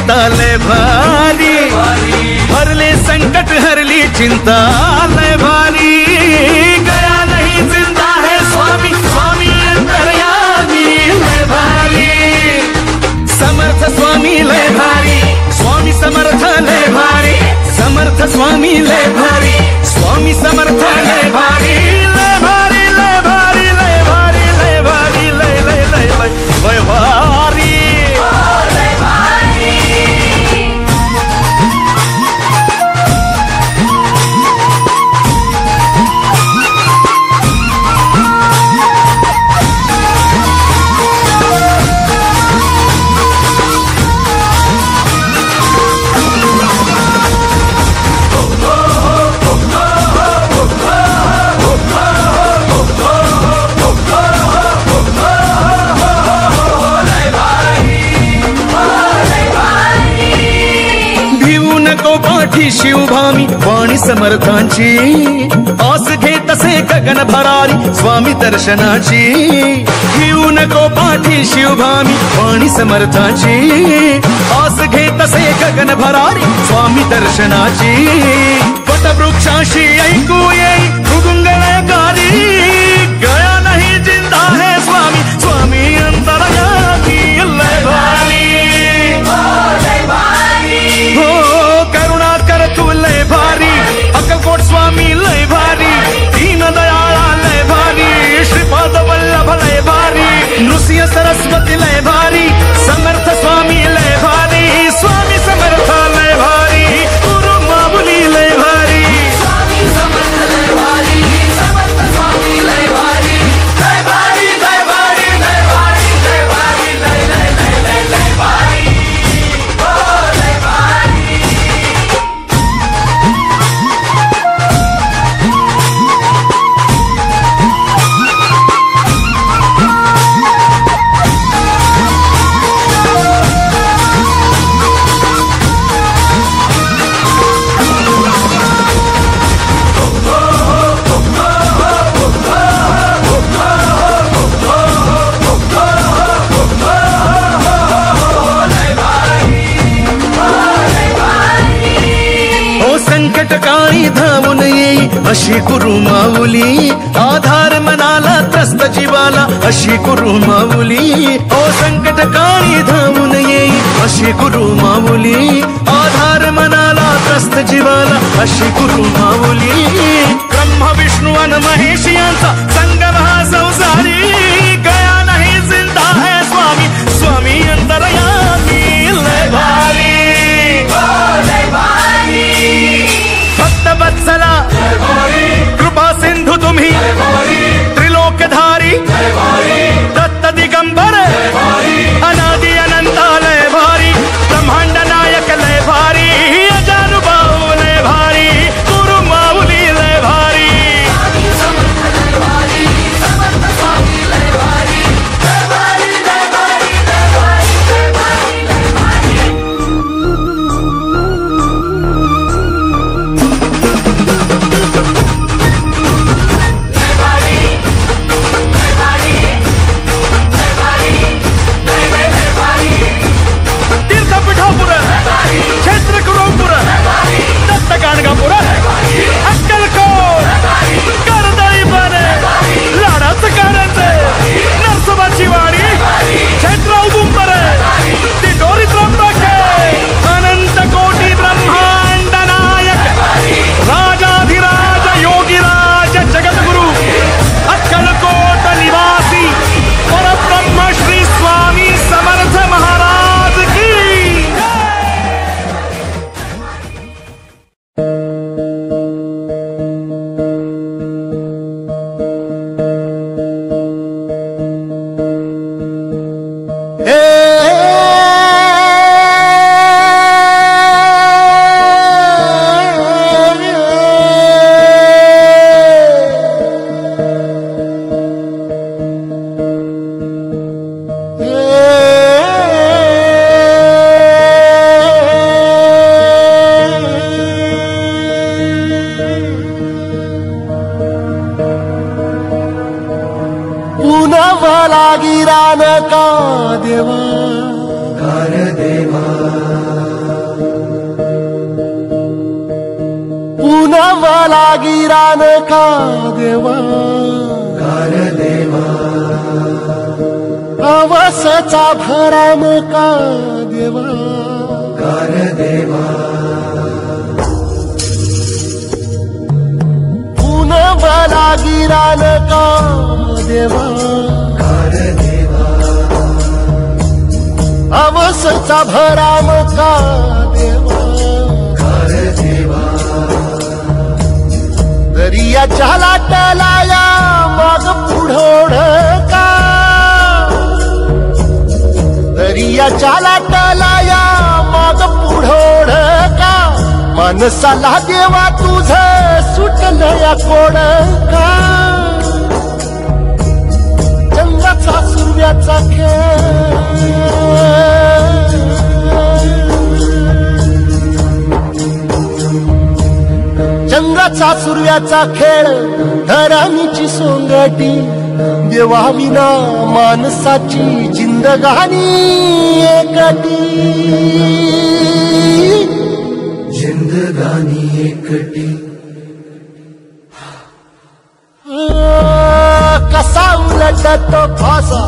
गीता लय भारी, हरले संकट हरली चिंता लय भारी। गया नहीं जिंदा है स्वामी, स्वामी अंतर्यामी लय भारी। समर्थ स्वामी लय भारी, स्वामी समर्थ लय भारी, समर्थ स्वामी लय भारी, स्वामी समर्थ लय भारी, लय भारी लय भारी लय भारी लय भारी लय लय लय लय भारी। पाठी शिवभामी वाणी समर्थांची, आस घे तसे गगन भरारी स्वामी दर्शनाची। घेऊ नको पाठी शिवभामी वाणी समर्थांची, आस घे तसे गगन भरारी स्वामी दर्शनाची। वटवृक्षाशी ऐकू येई मृदुंगलयकारी, गया नहीं जिंदा है स्वामी, स्वामी अंतर्यामी लय भारी। हो करुणाकर तू लय भारी, अक्कलकोट स्वामी लय भारी, दीन दयाळा लय भारी, श्रीपाद वल्लभ लय भारी, नृसिंह सरस्वती लय भारी, समर्थ स्वामी लय भारी, स्वामी समर्थ लय भारी, गुरु माऊली लय भारी, स्वामी समर्थ लय भारी, समर्थ स्वामी लय भारी, लय भारी लय भारी लय भारी लय भारी लय लय लय लय लय भारी, ओ लय भारी। संकटकाळी धावून येई अशी गुरु माऊली, आधार मनाला त्रस्त जीवाला अशी गुरु माऊली। ओ संकटकाळी धावून येई अशी गुरु माऊली, आधार मनाला त्रस्त जीवाला अशी गुरु माऊली। ब्रह्मा विष्णू अन महेश यांचा संगम हा संसारी, गया नहीं जिंदा है स्वामी, स्वामी अंतर्यामी लय भारी, लय भारी। भक्त वत्सला कृपा सिंधु तुम्ही, त्रिलोकधारी दत्त दिगंबर, अनादि अनंत लय भारी, ब्रह्मांड नायक लय भारी, अजानुभाव लय भारी, गुरु माऊली लय भारी, समर्थ लय भारी, समर्थ स्वामी लय भारी, लय भारी लय भारी लय भारी लय भारी लय भारी। पुनवला गिरान का देवा कार देवा पुनवला गिरान का देवा कार देवा अवसचा भराम का देवा कार देवा पुनवला गिरान का देवा कार देवा अवसचा भराम का देवा कार देवा दरियाच्या लाटालाया माग पुढोड का दरियाच्या लाटालाया माग पुढोड का माणसाला देवा तुझ सुटलं या कोड का चंद्राचा सूर्याचा खेळ चंद्राचा सूर्याचा खेळ धरणीची सोंगटी देवा विना माणसाची जिंदगानी एकटी जिंदगानी एकटी कसा उलटतो फासा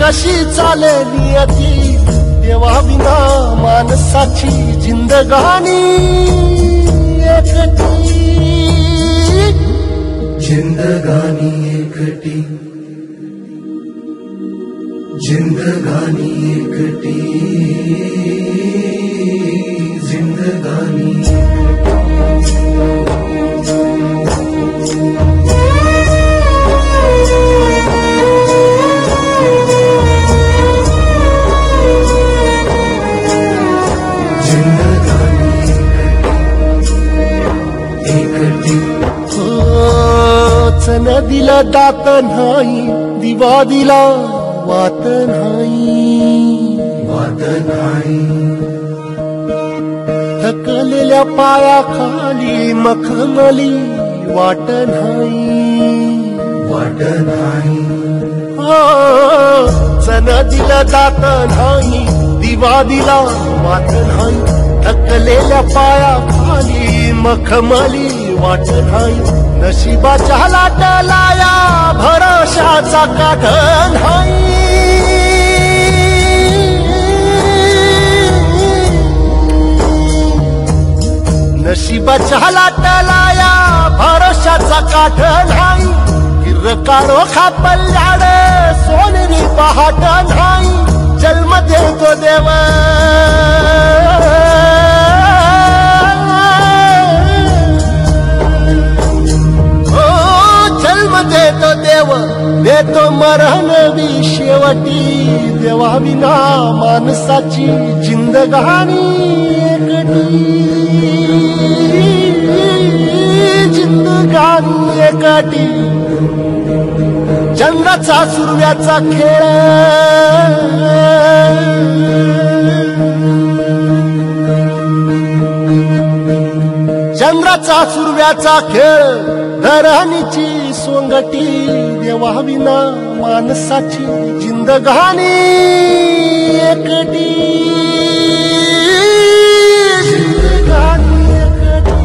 कशी चाले नियती देवा विना माणसाची जिंदगानी एकटी जिंदगानी एकटी जिंदगानी एकटी जिंदगानी नदीला दात नाही दिवा दिला वात नाही वात नाही थकलेल्या पायाखाली मखमली वाट नाही वाट नाही नदीला दात नाही दिवा दिला वात नाही थकलेल्या पायाखाली मखमली वाट नाही नशिबाच्या लाटलाया भरोशाचा काठ नाही नशिबाच्या लाटलाया भरोशाचा काठ नाही हिरकारो खापल्याड सोनेरी पहाट नाही जन्म देतो देव देतो देव देतो मरण शेवटी देवा विना माणसाची जिंदगानी एकटी जिंदगानी एकटी चंद्राचा सूर्याचा खेळ चंद्राचा सूर्याचा खेळ धरणीची सोंगटी देवा विना माणसाची जिंदगानी एकटी जिंदगानी एकटी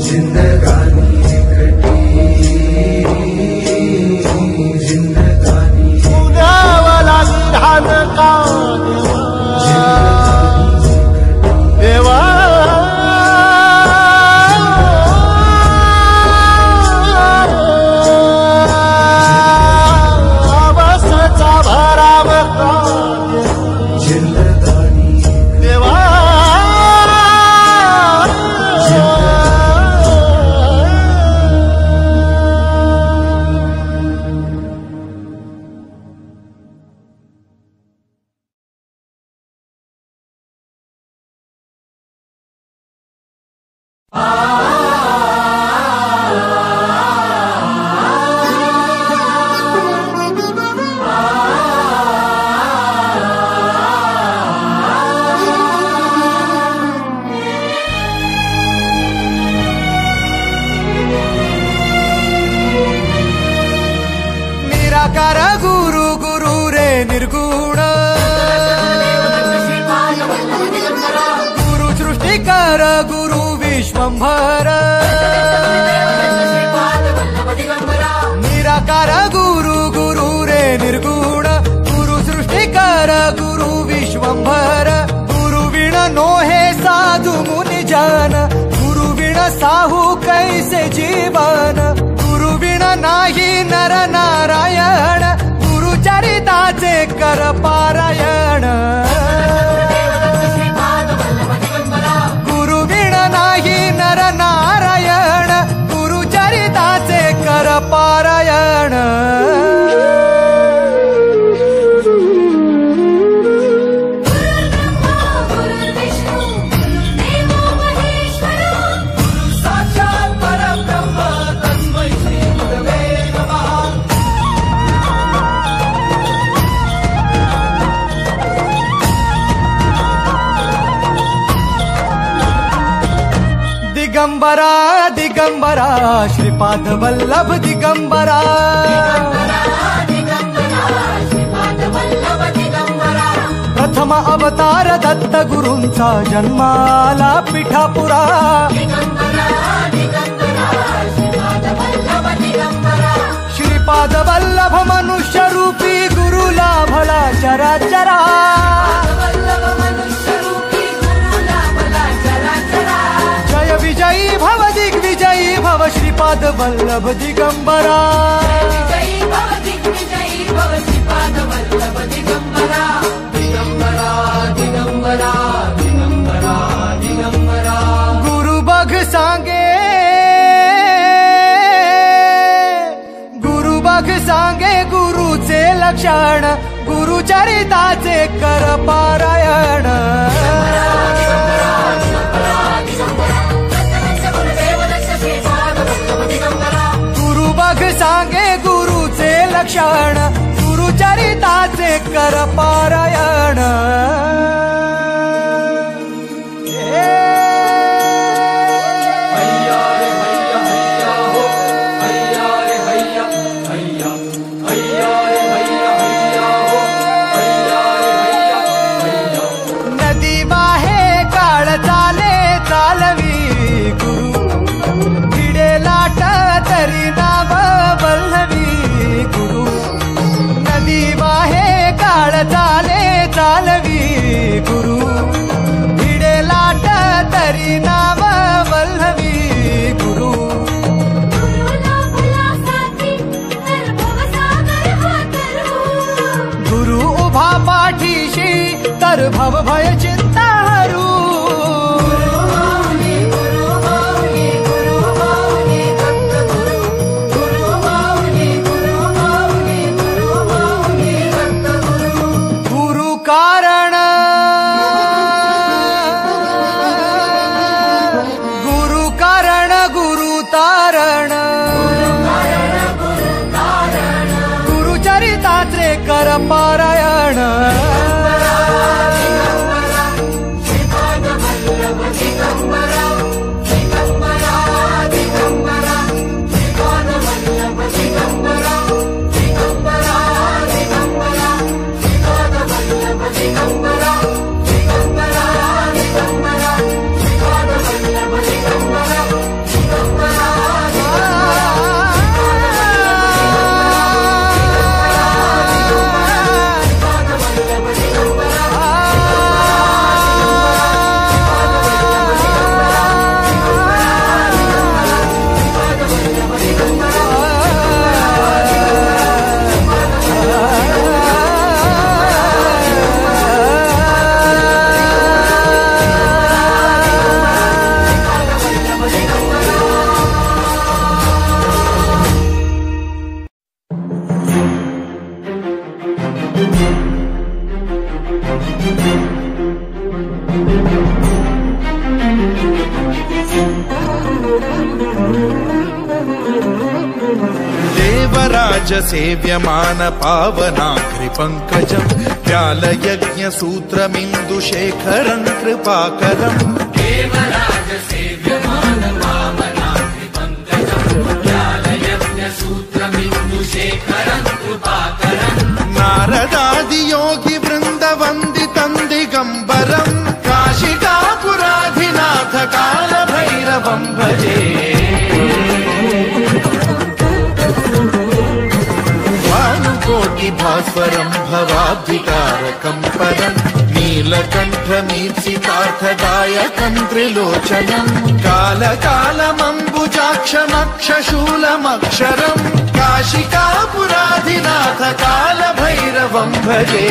जिंदगानी एकटी जिंदगानी पुण्यावाला गिरान का देवा निराकार गुरु गुरु रे निर्गुण गुरु सृष्टिकर गुरु विश्वंभर निराकार गुरु गुरु रे निर्गुण गुरु सृष्टिकर गुरु विश्वंभर गुरु विण नोहे साधु मुनि जन गुरु विण साहू कैसे जीवन गुरु विण नाही नर नारायण गुरु चरिताचे कर पारायण गुरु विण नाही नर नारायण गुरु चरिताचे कर पारायण दिगंबरा दिगंबरा श्रीपाद वल्लभ दिगंबरा प्रथम अवतार दत्त गुरूंचा जन्माला पिठापुरा श्रीपाद वल्लभ मनुष्य रूपी गुरु लाभला चराचरा जय विजयी भव दिग्विजयी भव श्रीपाद वल्लभ दिगंबरा दिगंबरा दिगंबरा दिगंबरा गुरु बघ सांगे गुरुचे लक्षण गुरु चरिताचे कर पारायण गुरु बघ सांगे गुरुचे लक्षण गुरु चरिताचे कर पारायण चालवी गुरु भिडे लाट तरी नाव वल्लवी गुरु गुरु उभा पाठीशी तर भव भय चिंता हरू कर पारायण देवराज सेव्यमान पावनाग्रि पंकजं व्यालयज्ञ सूत्रमिन्दुशेखरं कृपाकरम् देवराज सेव्यमान पावनाग्रि पंकजं व्यालयज्ञ सूत्रमिन्दुशेखरं कृपाकरम् नारदादि भैरवं भजे भानुकोटिभास्वरं भवाब्धिकारकं परं नीलकण्ठमीप्सितार्थदायकं त्रिलोचनं कालकालमम्बुजाक्षमक्षशूलमक्षरं काशिकापुराधिनाथ कालभैरवं भजे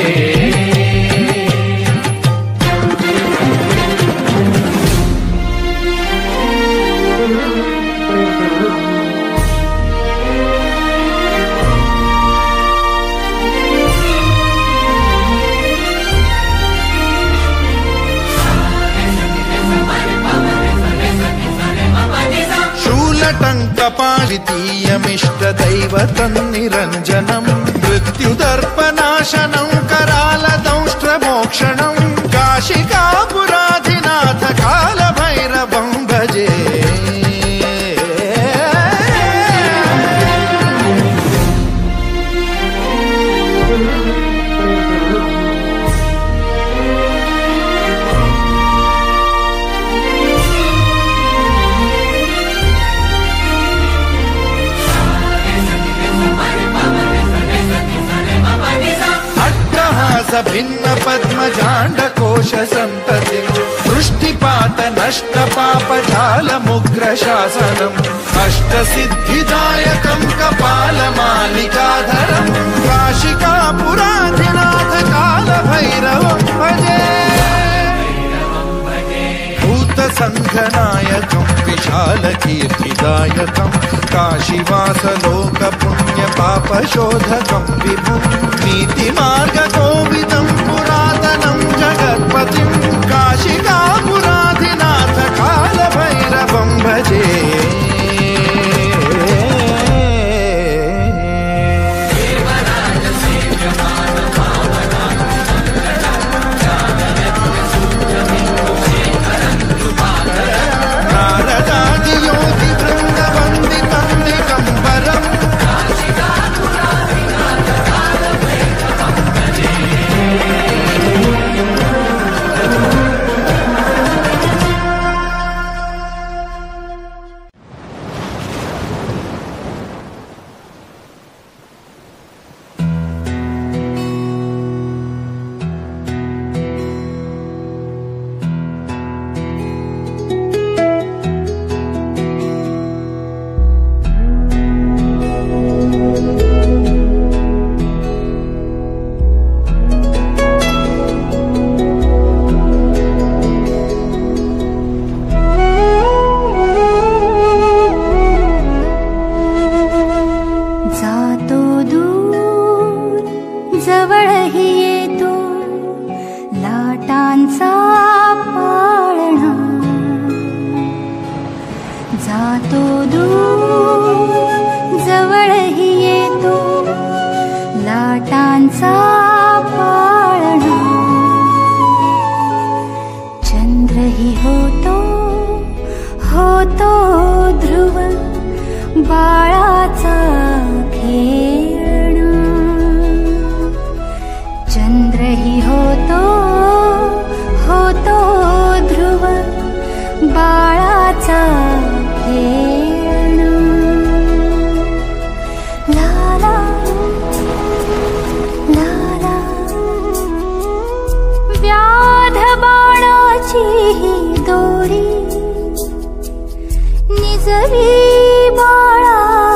शूलटङ्कपालितीयमिष्टदैवतन्निरञ्जनं मृत्युदर्पनाशनं करालदंष्ट्रमोक्षणं काशिकापुराधिनाथ कालभैरवं भजे भिन्न पद्मजाण्डकोश सन्ततिं वृष्टिपात नष्ट पापजालमुग्रशासनम् अष्टसिद्धिदायकं कपालमालिकाधरं काशिकापुराधिनाथ कालभैरवं भजे भूतसङ्घनायकं विशालकीर्तिदायकं काशीवासलोकपुण्यपापशोधकं विभुं नीतिमार्गकोविदं पुरातनं जगत्पतिं काशिकापुराधिनाथ कालभैरवं भजे दोरी निजवी बाळा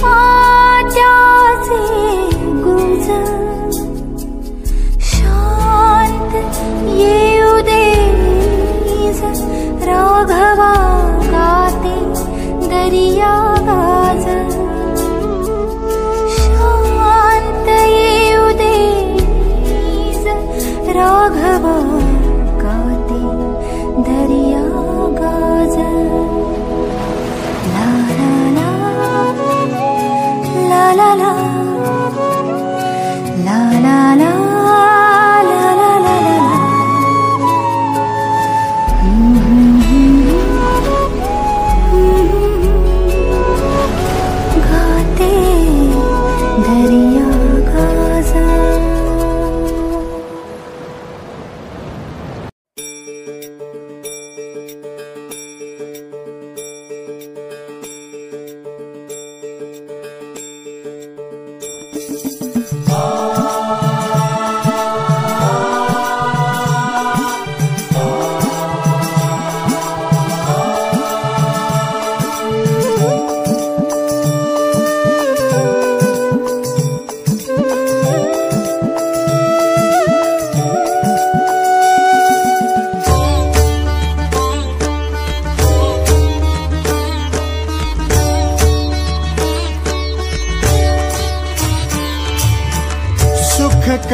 मात्याचे गुंज शांत येऊ दे राघवा गाते दरिया गाज शांत येऊ दे राघवा गाते दरिया गाज ला ला ला ला ला ला ला ला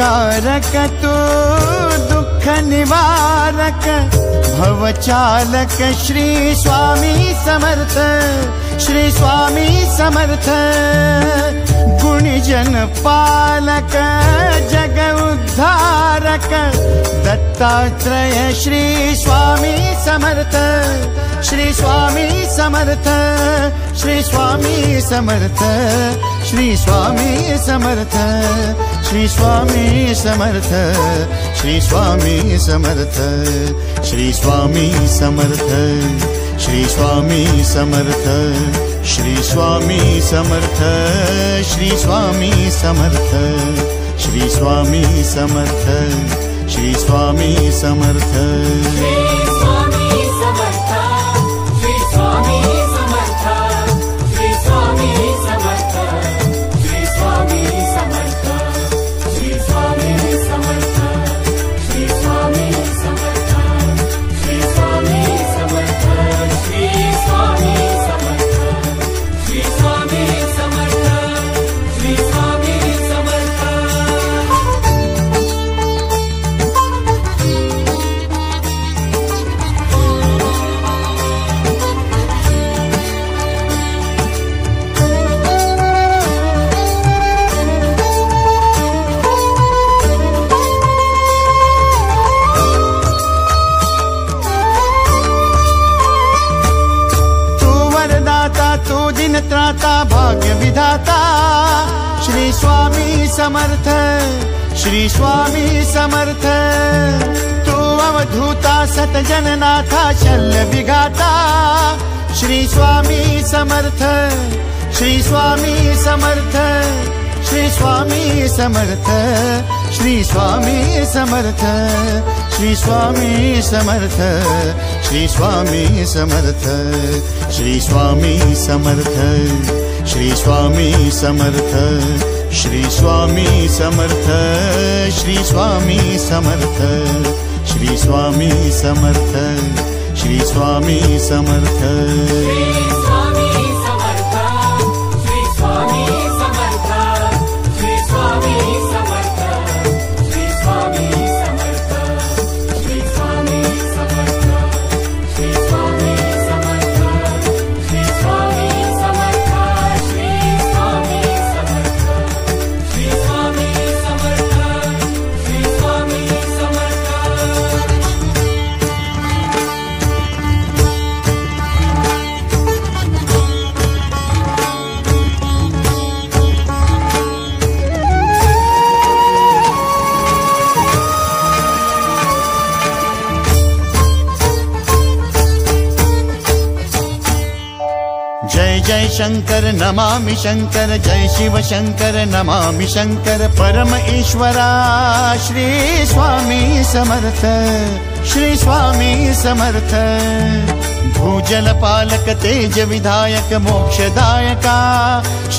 कारक तू दुःख निवारक भवचालक श्री स्वामी समर्थ श्री स्वामी समर्थ गुणजन पालक जग उद्धारक दत्तात्रेय श्री स्वामी समर्थ श्री स्वामी समर्थ श्री स्वामी समर्थ श्री स्वामी समर्थ श्री स्वामी समर्थ श्री स्वामी समर्थ श्री स्वामी समर्थ श्री स्वामी समर्थ श्री स्वामी समर्थ श्री स्वामी समर्थ श्री स्वामी समर्थ श्री स्वामी समर्थ त्राता भाग्य विधाता श्री स्वामी समर्थ श्री स्वामी समर्थ तू अवधूता सतजननाथा शल्य विघाता श्री स्वामी समर्थ श्री स्वामी समर्थ श्री स्वामी समर्थ श्री स्वामी समर्थ श्री स्वामी समर्थ श्री स्वामी समर्थ श्री स्वामी समर्थ श्री स्वामी समर्थ श्री स्वामी समर्थ श्री स्वामी समर्थ श्री स्वामी समर्थ श्री स्वामी समर्थ जय शंकर नमामि शंकर जय शिव शंकर नमामि शंकर परम ईश्वरा श्री स्वामी समर्थ श्री स्वामी समर्थ भूजल पालक तेज विधायक मोक्षदायका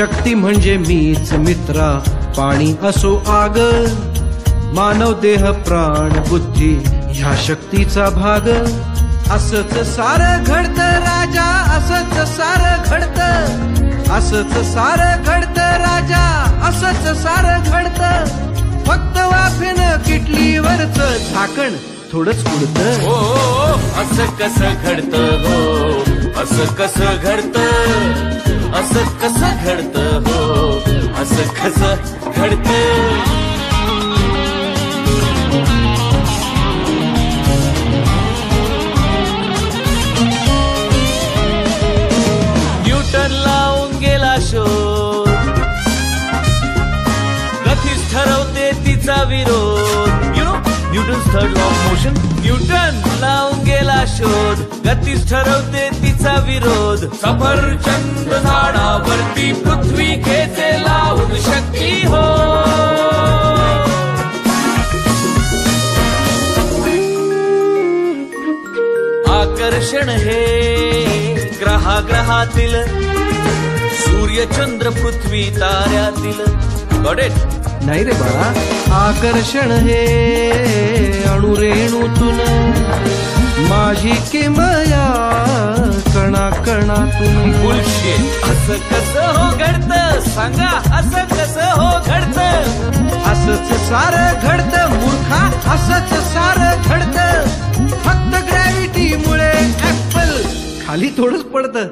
शक्ती म्हणजे मीच मित्रा, पाणी असो आग, मानव देह प्राण बुद्धी ह्या शक्तीचा भाग. असंच सार घडत राजा, असंच सार घडत, असंच सार घडत राजा, असंच सार घडत. फक्त वाफेनं किटलीवरच झाकण थोडंच उडतं. हो असं कसं घडतं, हो असं कसं घडतं, असं कसं घडतं, हो असं कसं घडतं. न्यूटन लावून गेला शोध, गतीच ठरवते तिचा विरोध. Newton's third law of motion. Newton लावून गेला शोध, गतीच ठरवते तिचा विरोध. सफरचंद झाडावरती पृथ्वी खेचे लावून शक्ती हो. आकर्षण हे ग्रहातील, सूर्य चंद्र पृथ्वी ताऱ्यातील. Got it? नाही रे बाळा, आकर्षण हे अणुरेणूतून, माझी किमया कणा कणातून. बुलशिट. असं कसं हो घडतं, सांगा असं कसं हो घडतं. असंच सार घडतं मूर्खा, असंच सार घडतं. फक्त ग्रॅव्हिटीमुळे ऍपल खाली थोडंच पडतं.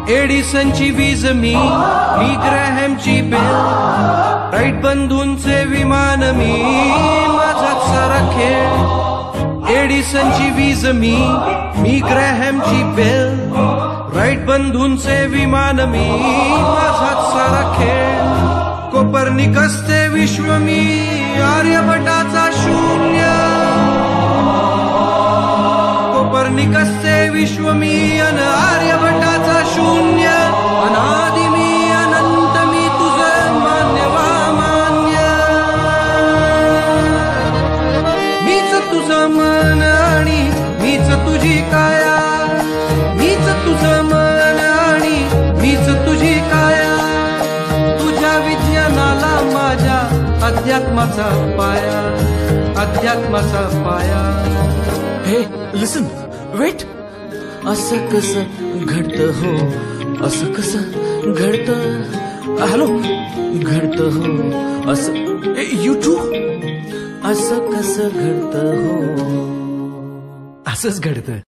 एडिसनची वीज मी ग्रॅहमची बेल, राईट बंधूंचे विमान मी, माझाच सारा खेळ. एडिसनची वीज मी ग्रॅहमची बेल, राईट बंधूंचे विमान मी, माझाच सारा खेळ. कोपर्निकसचे विश्व मी, आर्यभटाचा शून्य. कोपर्निकसचे विश्व मी अन आर्यभटाचा शून्य. अनादि मी अनंत मी, तुझं मान्य वा मान्य. मीच तुझं मन आणि मीच तुझी काया, मीच तुझं मन आणि मीच तुझी काया. तुझ्या विज्ञानाला माझ्या अध्यात्माचा पाया, अध्यात्माचा पाया. हे लिसन, वेट. असं कसं घडतं, हो असं कसं घडतं. हॅलो, घडतं हो असं. You too. असं कसं घडतं, हो असंच घडतं.